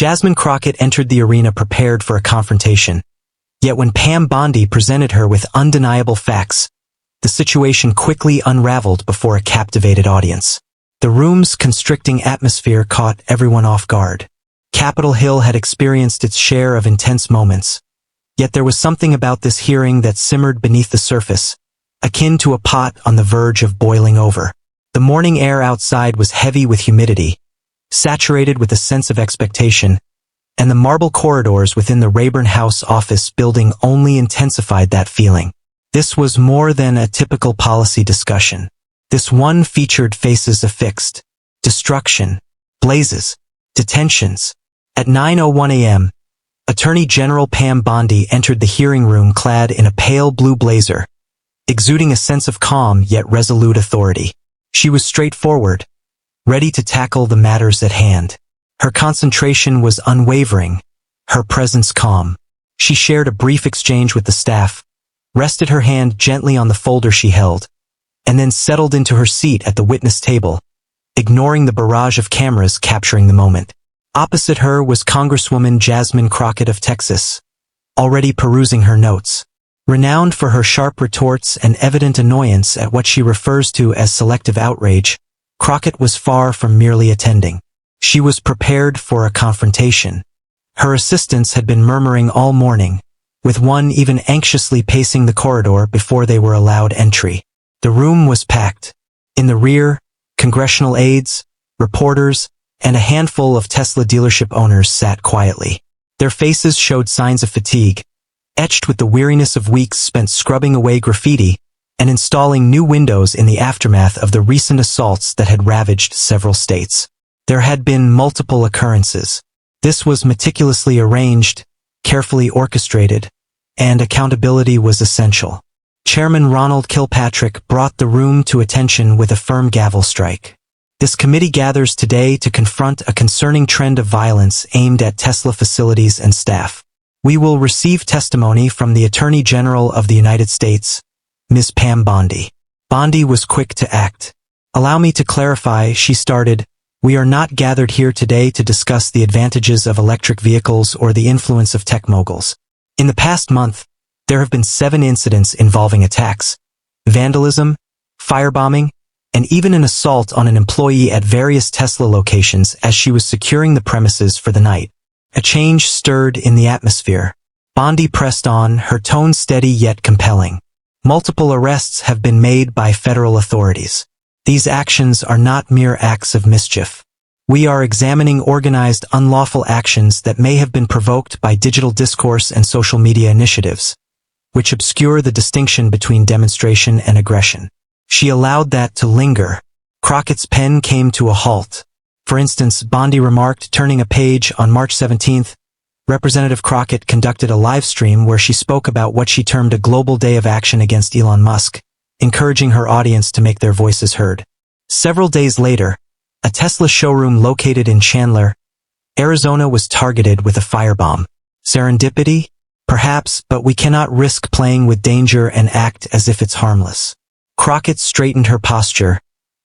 Jasmine Crockett entered the arena prepared for a confrontation. Yet when Pam Bondi presented her with undeniable facts, the situation quickly unraveled before a captivated audience. The room's constricting atmosphere caught everyone off guard. Capitol Hill had experienced its share of intense moments. Yet there was something about this hearing that simmered beneath the surface, akin to a pot on the verge of boiling over. The morning air outside was heavy with humidity, saturated with a sense of expectation, and the marble corridors within the Rayburn House office building only intensified that feeling. This was more than a typical policy discussion. This one featured faces affixed, destruction, blazes, detentions. At 9:01 a.m., Attorney General Pam Bondi entered the hearing room clad in a pale blue blazer, exuding a sense of calm yet resolute authority. She was straightforward, ready to tackle the matters at hand. Her concentration was unwavering, her presence calm. She shared a brief exchange with the staff, rested her hand gently on the folder she held, and then settled into her seat at the witness table, ignoring the barrage of cameras capturing the moment. Opposite her was Congresswoman Jasmine Crockett of Texas, already perusing her notes. Renowned for her sharp retorts and evident annoyance at what she refers to as selective outrage, Crockett was far from merely attending. She was prepared for a confrontation. Her assistants had been murmuring all morning, with one even anxiously pacing the corridor before they were allowed entry. The room was packed. In the rear, congressional aides, reporters, and a handful of Tesla dealership owners sat quietly. Their faces showed signs of fatigue, etched with the weariness of weeks spent scrubbing away graffiti and installing new windows in the aftermath of the recent assaults that had ravaged several states. There had been multiple occurrences. This was meticulously arranged, carefully orchestrated, and accountability was essential. Chairman Ronald Kilpatrick brought the room to attention with a firm gavel strike. This committee gathers today to confront a concerning trend of violence aimed at Tesla facilities and staff. We will receive testimony from the Attorney General of the United States, Ms. Pam Bondi. Bondi was quick to act. "Allow me to clarify," she started. "We are not gathered here today to discuss the advantages of electric vehicles or the influence of tech moguls. In the past month, there have been 7 incidents involving attacks, vandalism, firebombing, and even an assault on an employee at various Tesla locations as she was securing the premises for the night." A change stirred in the atmosphere. Bondi pressed on, her tone steady yet compelling. "Multiple arrests have been made by federal authorities. These actions are not mere acts of mischief. We are examining organized unlawful actions that may have been provoked by digital discourse and social media initiatives, which obscure the distinction between demonstration and aggression." She allowed that to linger. Crockett's pen came to a halt. For instance, Bondi remarked, turning a page, on March 17th, Representative Crockett conducted a live stream where she spoke about what she termed a global day of action against Elon Musk, encouraging her audience to make their voices heard. Several days later, a Tesla showroom located in Chandler, Arizona was targeted with a firebomb. Serendipity? Perhaps, but we cannot risk playing with danger and act as if it's harmless. Crockett straightened her posture,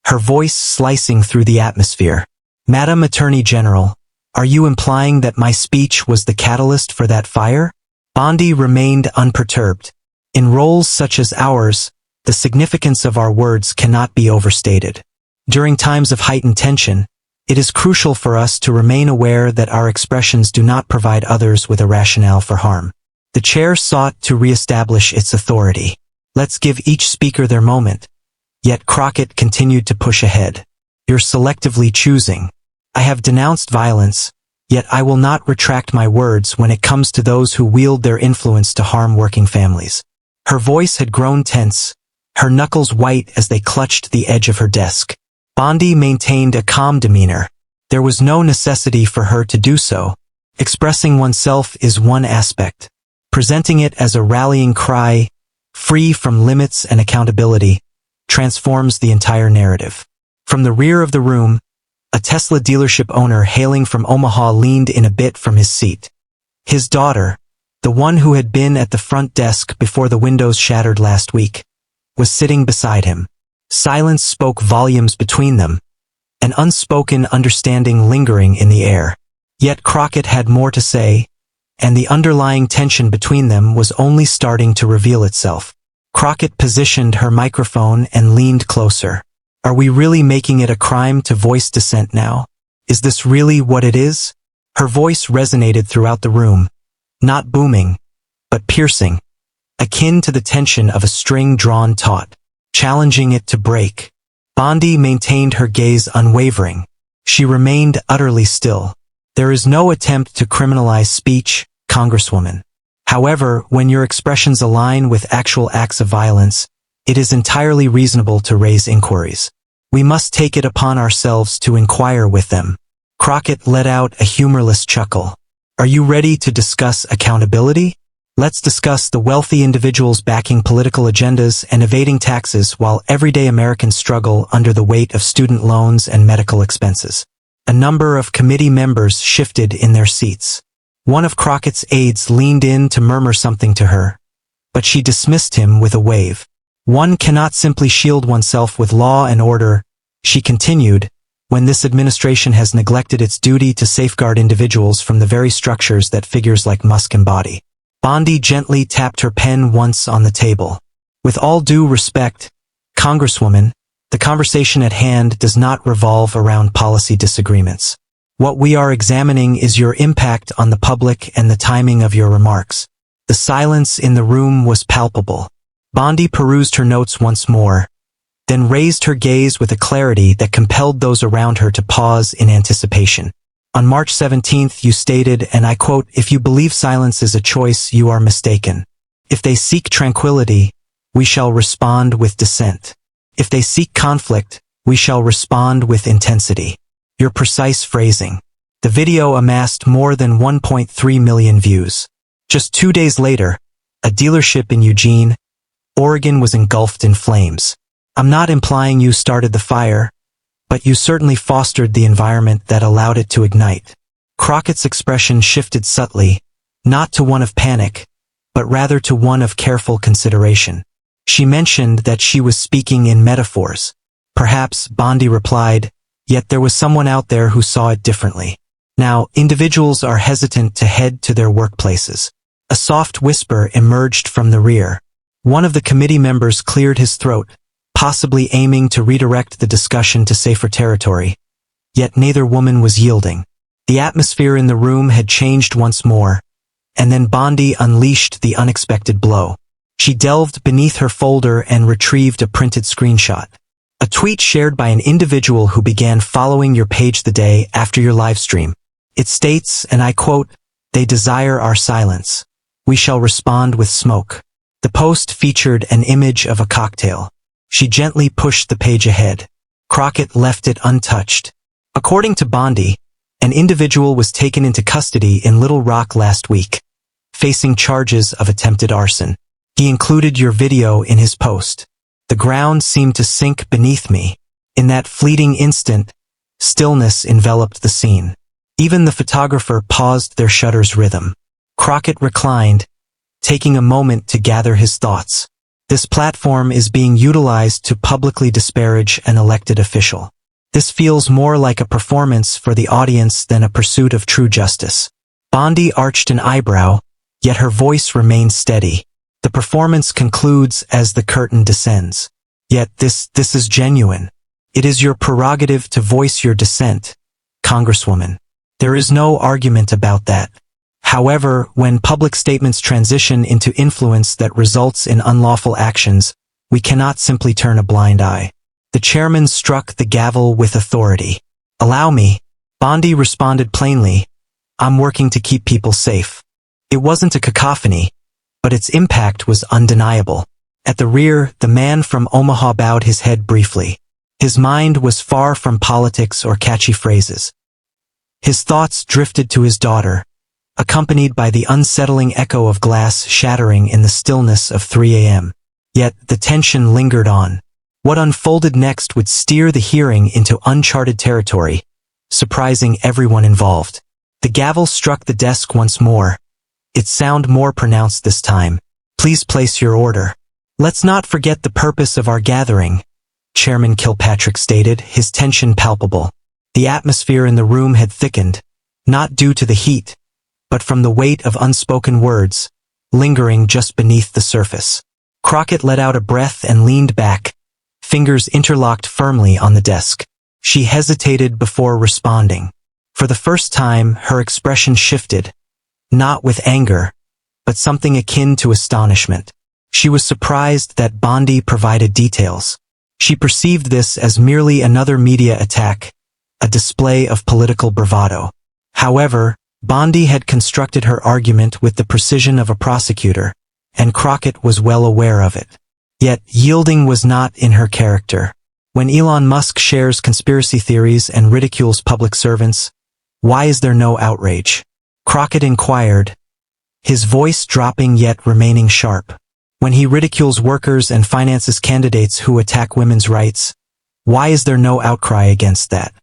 her voice slicing through the atmosphere. "Madam Attorney General, are you implying that my speech was the catalyst for that fire?" Bondi remained unperturbed. "In roles such as ours, the significance of our words cannot be overstated. During times of heightened tension, it is crucial for us to remain aware that our expressions do not provide others with a rationale for harm." The chair sought to reestablish its authority. "Let's give each speaker their moment." Yet Crockett continued to push ahead. "You're selectively choosing. I have denounced violence, yet I will not retract my words when it comes to those who wield their influence to harm working families." Her voice had grown tense, her knuckles white as they clutched the edge of her desk. Bondi maintained a calm demeanor. There was no necessity for her to do so. Expressing oneself is one aspect. Presenting it as a rallying cry, free from limits and accountability, transforms the entire narrative. From the rear of the room, a Tesla dealership owner hailing from Omaha leaned in a bit from his seat. His daughter, the one who had been at the front desk before the windows shattered last week, was sitting beside him. Silence spoke volumes between them, an unspoken understanding lingering in the air. Yet Crockett had more to say, and the underlying tension between them was only starting to reveal itself. Crockett positioned her microphone and leaned closer. Are we really making it a crime to voice dissent now? Is this really what it is? Her voice resonated throughout the room, not booming, but piercing, akin to the tension of a string drawn taut, challenging it to break. Bondi maintained her gaze unwavering. She remained utterly still. There is no attempt to criminalize speech, Congresswoman. However, when your expressions align with actual acts of violence, it is entirely reasonable to raise inquiries. We must take it upon ourselves to inquire with them. Crockett let out a humorless chuckle. Are you ready to discuss accountability? Let's discuss the wealthy individuals backing political agendas and evading taxes while everyday Americans struggle under the weight of student loans and medical expenses. A number of committee members shifted in their seats. One of Crockett's aides leaned in to murmur something to her, but she dismissed him with a wave. One cannot simply shield oneself with law and order, she continued, when this administration has neglected its duty to safeguard individuals from the very structures that figures like Musk embody. Bondi gently tapped her pen once on the table. With all due respect, Congresswoman, the conversation at hand does not revolve around policy disagreements. What we are examining is your impact on the public and the timing of your remarks. The silence in the room was palpable. Bondi perused her notes once more, then raised her gaze with a clarity that compelled those around her to pause in anticipation. On March 17th, you stated, and I quote, "If you believe silence is a choice, you are mistaken. If they seek tranquility, we shall respond with dissent. If they seek conflict, we shall respond with intensity." Your precise phrasing. The video amassed more than 1.3 million views. Just 2 days later, a dealership in Eugene, Oregon was engulfed in flames. I'm not implying you started the fire, but you certainly fostered the environment that allowed it to ignite. Crockett's expression shifted subtly, not to one of panic, but rather to one of careful consideration. She mentioned that she was speaking in metaphors. Perhaps, Bondi replied, yet there was someone out there who saw it differently. Now, individuals are hesitant to head to their workplaces. A soft whisper emerged from the rear. One of the committee members cleared his throat, possibly aiming to redirect the discussion to safer territory. Yet neither woman was yielding. The atmosphere in the room had changed once more, and then Bondi unleashed the unexpected blow. She delved beneath her folder and retrieved a printed screenshot. A tweet shared by an individual who began following your page the day after your live stream. It states, and I quote, "They desire our silence. We shall respond with smoke." The post featured an image of a cocktail. She gently pushed the page ahead. Crockett left it untouched. According to Bondi, an individual was taken into custody in Little Rock last week, facing charges of attempted arson. He included your video in his post. The ground seemed to sink beneath me. In that fleeting instant, stillness enveloped the scene. Even the photographer paused their shutter's rhythm. Crockett reclined, taking a moment to gather his thoughts. This platform is being utilized to publicly disparage an elected official. This feels more like a performance for the audience than a pursuit of true justice. Bondi arched an eyebrow, yet her voice remained steady. The performance concludes as the curtain descends. Yet this is genuine. It is your prerogative to voice your dissent, Congresswoman. There is no argument about that. However, when public statements transition into influence that results in unlawful actions, we cannot simply turn a blind eye. The chairman struck the gavel with authority. "Allow me." Bondi responded plainly, "I'm working to keep people safe." It wasn't a cacophony, but its impact was undeniable. At the rear, the man from Omaha bowed his head briefly. His mind was far from politics or catchy phrases. His thoughts drifted to his daughter, accompanied by the unsettling echo of glass shattering in the stillness of 3 a.m. Yet the tension lingered on. What unfolded next would steer the hearing into uncharted territory, surprising everyone involved. The gavel struck the desk once more, its sound more pronounced this time. "Please place your order." "Let's not forget the purpose of our gathering," Chairman Kilpatrick stated, his tension palpable. The atmosphere in the room had thickened, not due to the heat, but from the weight of unspoken words, lingering just beneath the surface. Crockett let out a breath and leaned back, fingers interlocked firmly on the desk. She hesitated before responding. For the first time, her expression shifted, not with anger, but something akin to astonishment. She was surprised that Bondi provided details. She perceived this as merely another media attack, a display of political bravado. However, Bondi had constructed her argument with the precision of a prosecutor, and Crockett was well aware of it. Yet, yielding was not in her character. When Elon Musk shares conspiracy theories and ridicules public servants, why is there no outrage? Crockett inquired, his voice dropping yet remaining sharp. When he ridicules workers and finances candidates who attack women's rights, why is there no outcry against that?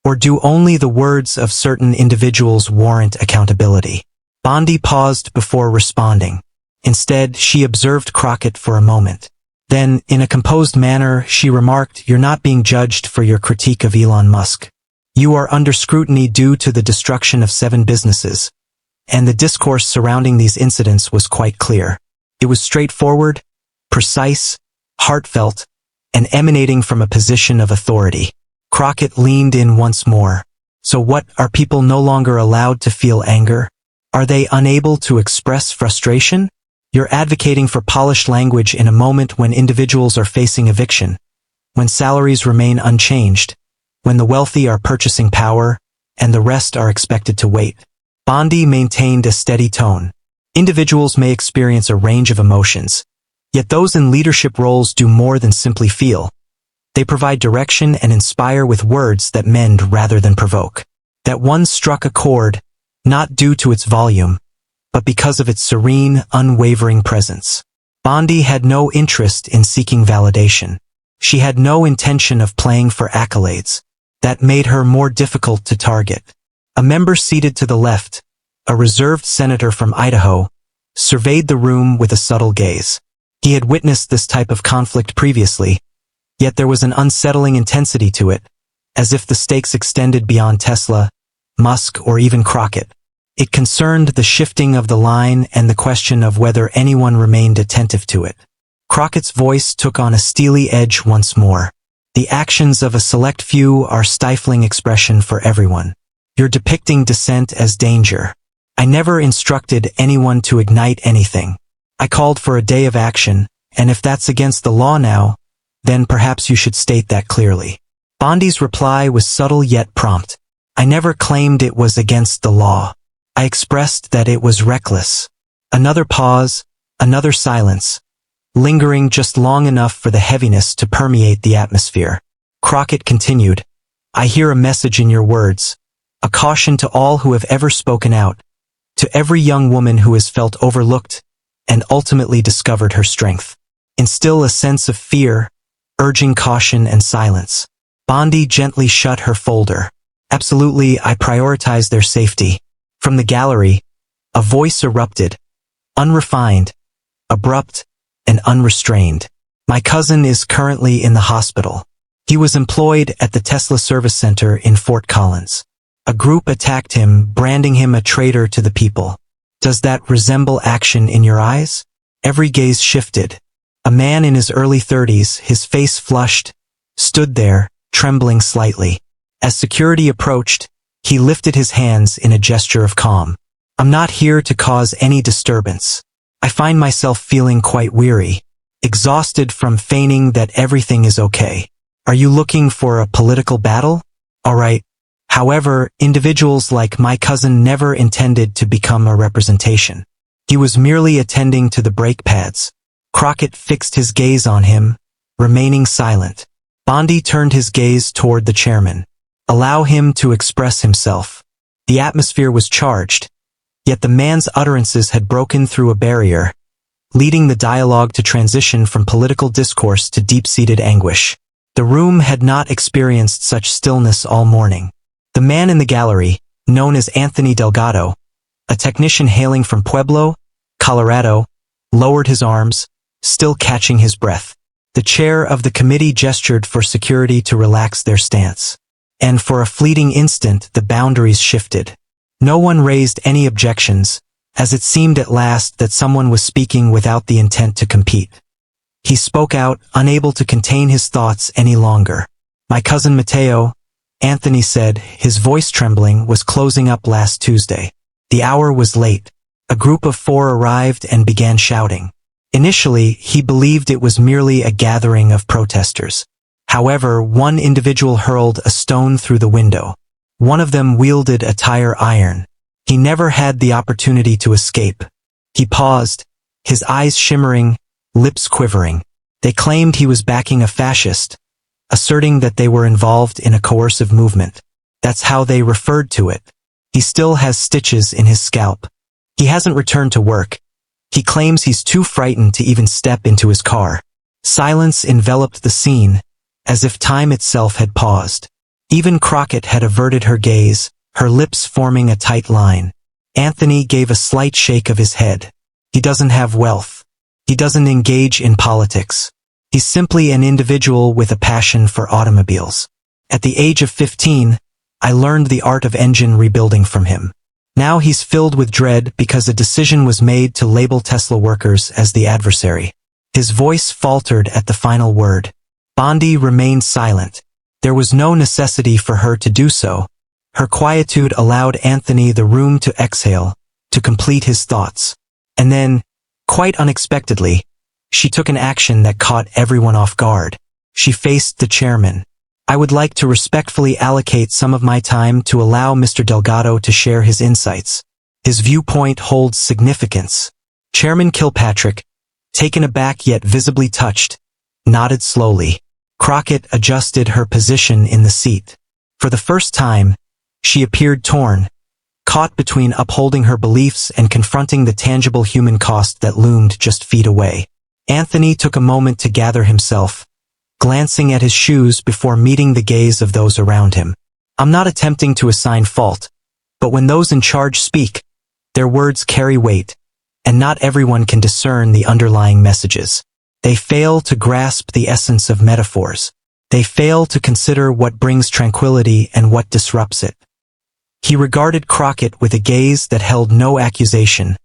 Or do only the words of certain individuals warrant accountability? Bondi paused before responding. Instead, she observed Crockett for a moment. Then, in a composed manner, she remarked, "You're not being judged for your critique of Elon Musk. You are under scrutiny due to the destruction of 7 businesses." And the discourse surrounding these incidents was quite clear. It was straightforward, precise, heartfelt, and emanating from a position of authority. Crockett leaned in once more. So what, are people no longer allowed to feel anger? Are they unable to express frustration? You're advocating for polished language in a moment when individuals are facing eviction, when salaries remain unchanged, when the wealthy are purchasing power, and the rest are expected to wait. Bondi maintained a steady tone. Individuals may experience a range of emotions, yet those in leadership roles do more than simply feel. They provide direction and inspire with words that mend rather than provoke. That one struck a chord, not due to its volume, but because of its serene, unwavering presence. Bondi had no interest in seeking validation. She had no intention of playing for accolades. That made her more difficult to target. A member seated to the left, a reserved senator from Idaho, surveyed the room with a subtle gaze. He had witnessed this type of conflict previously, yet there was an unsettling intensity to it, as if the stakes extended beyond Tesla, Musk, or even Crockett. It concerned the shifting of the line and the question of whether anyone remained attentive to it. Crockett's voice took on a steely edge once more. The actions of a select few are stifling expression for everyone. You're depicting dissent as danger. I never instructed anyone to ignite anything. I called for a day of action, and if that's against the law now, then perhaps you should state that clearly. Bondi's reply was subtle yet prompt. I never claimed it was against the law. I expressed that it was reckless. Another pause, another silence, lingering just long enough for the heaviness to permeate the atmosphere. Crockett continued, I hear a message in your words, a caution to all who have ever spoken out, to every young woman who has felt overlooked and ultimately discovered her strength. Instill a sense of fear, urging caution and silence. Bondi gently shut her folder. Absolutely, I prioritize their safety. From the gallery, a voice erupted, unrefined, abrupt, and unrestrained. My cousin is currently in the hospital. He was employed at the Tesla Service Center in Fort Collins. A group attacked him, branding him a traitor to the people. Does that resemble action in your eyes? Every gaze shifted. A man in his early 30s, his face flushed, stood there, trembling slightly. As security approached, he lifted his hands in a gesture of calm. I'm not here to cause any disturbance. I find myself feeling quite weary, exhausted from feigning that everything is okay. Are you looking for a political battle? All right. However, individuals like my cousin never intended to become a representation. He was merely attending to the brake pads. Crockett fixed his gaze on him, remaining silent. Bondi turned his gaze toward the chairman. Allow him to express himself. The atmosphere was charged, yet the man's utterances had broken through a barrier, leading the dialogue to transition from political discourse to deep-seated anguish. The room had not experienced such stillness all morning. The man in the gallery, known as Anthony Delgado, a technician hailing from Pueblo, Colorado, lowered his arms, still catching his breath. The chair of the committee gestured for security to relax their stance. And for a fleeting instant, the boundaries shifted. No one raised any objections, as it seemed at last that someone was speaking without the intent to compete. He spoke out, unable to contain his thoughts any longer. "My cousin Matteo," Anthony said, his voice trembling, "was closing up last Tuesday. The hour was late. A group of 4 arrived and began shouting. Initially, he believed it was merely a gathering of protesters. However, one individual hurled a stone through the window. One of them wielded a tire iron. He never had the opportunity to escape." He paused, his eyes shimmering, lips quivering. "They claimed he was backing a fascist, asserting that they were involved in a coercive movement. That's how they referred to it. He still has stitches in his scalp. He hasn't returned to work. He claims he's too frightened to even step into his car." Silence enveloped the scene, as if time itself had paused. Even Crockett had averted her gaze, her lips forming a tight line. Anthony gave a slight shake of his head. "He doesn't have wealth. He doesn't engage in politics. He's simply an individual with a passion for automobiles. At the age of 15, I learned the art of engine rebuilding from him. Now he's filled with dread because a decision was made to label Tesla workers as the adversary." His voice faltered at the final word. Bondi remained silent. There was no necessity for her to do so. Her quietude allowed Anthony the room to exhale, to complete his thoughts. And then, quite unexpectedly, she took an action that caught everyone off guard. She faced the chairman. "I would like to respectfully allocate some of my time to allow Mr. Delgado to share his insights. His viewpoint holds significance." Chairman Kilpatrick, taken aback yet visibly touched, nodded slowly. Crockett adjusted her position in the seat. For the first time, she appeared torn, caught between upholding her beliefs and confronting the tangible human cost that loomed just feet away. Anthony took a moment to gather himself, glancing at his shoes before meeting the gaze of those around him. "I'm not attempting to assign fault, but when those in charge speak, their words carry weight, and not everyone can discern the underlying messages. They fail to grasp the essence of metaphors. They fail to consider what brings tranquility and what disrupts it." He regarded Crockett with a gaze that held no accusation,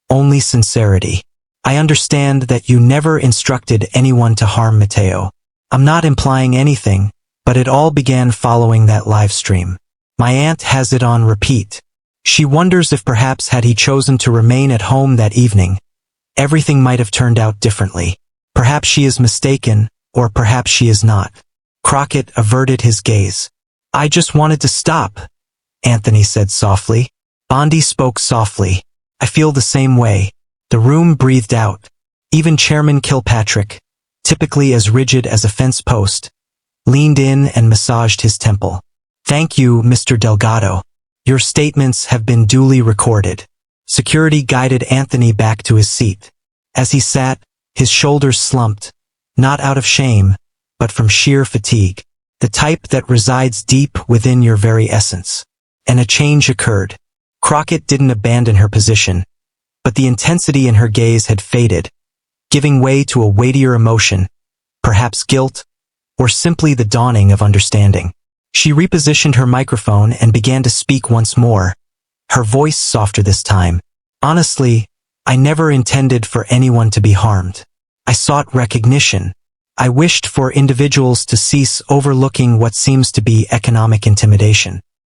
only sincerity. "I understand that you never instructed anyone to harm Matteo. I'm not implying anything, but it all began following that live stream. My aunt has it on repeat. She wonders if perhaps had he chosen to remain at home that evening, everything might have turned out differently. Perhaps she is mistaken, or perhaps she is not." Crockett averted his gaze. "I just wanted to stop," Anthony said softly. Bondi spoke softly. "I feel the same way." The room breathed out. Even Chairman Kilpatrick, typically as rigid as a fence post, leaned in and massaged his temple. "Thank you, Mr. Delgado. Your statements have been duly recorded." Security guided Anthony back to his seat. As he sat, his shoulders slumped, not out of shame, but from sheer fatigue, the type that resides deep within your very essence. And a change occurred. Crockett didn't abandon her position, but the intensity in her gaze had faded, giving way to a weightier emotion, perhaps guilt, or simply the dawning of understanding. She repositioned her microphone and began to speak once more, her voice softer this time. "Honestly, I never intended for anyone to be harmed. I sought recognition. I wished for individuals to cease overlooking what seems to be economic intimidation.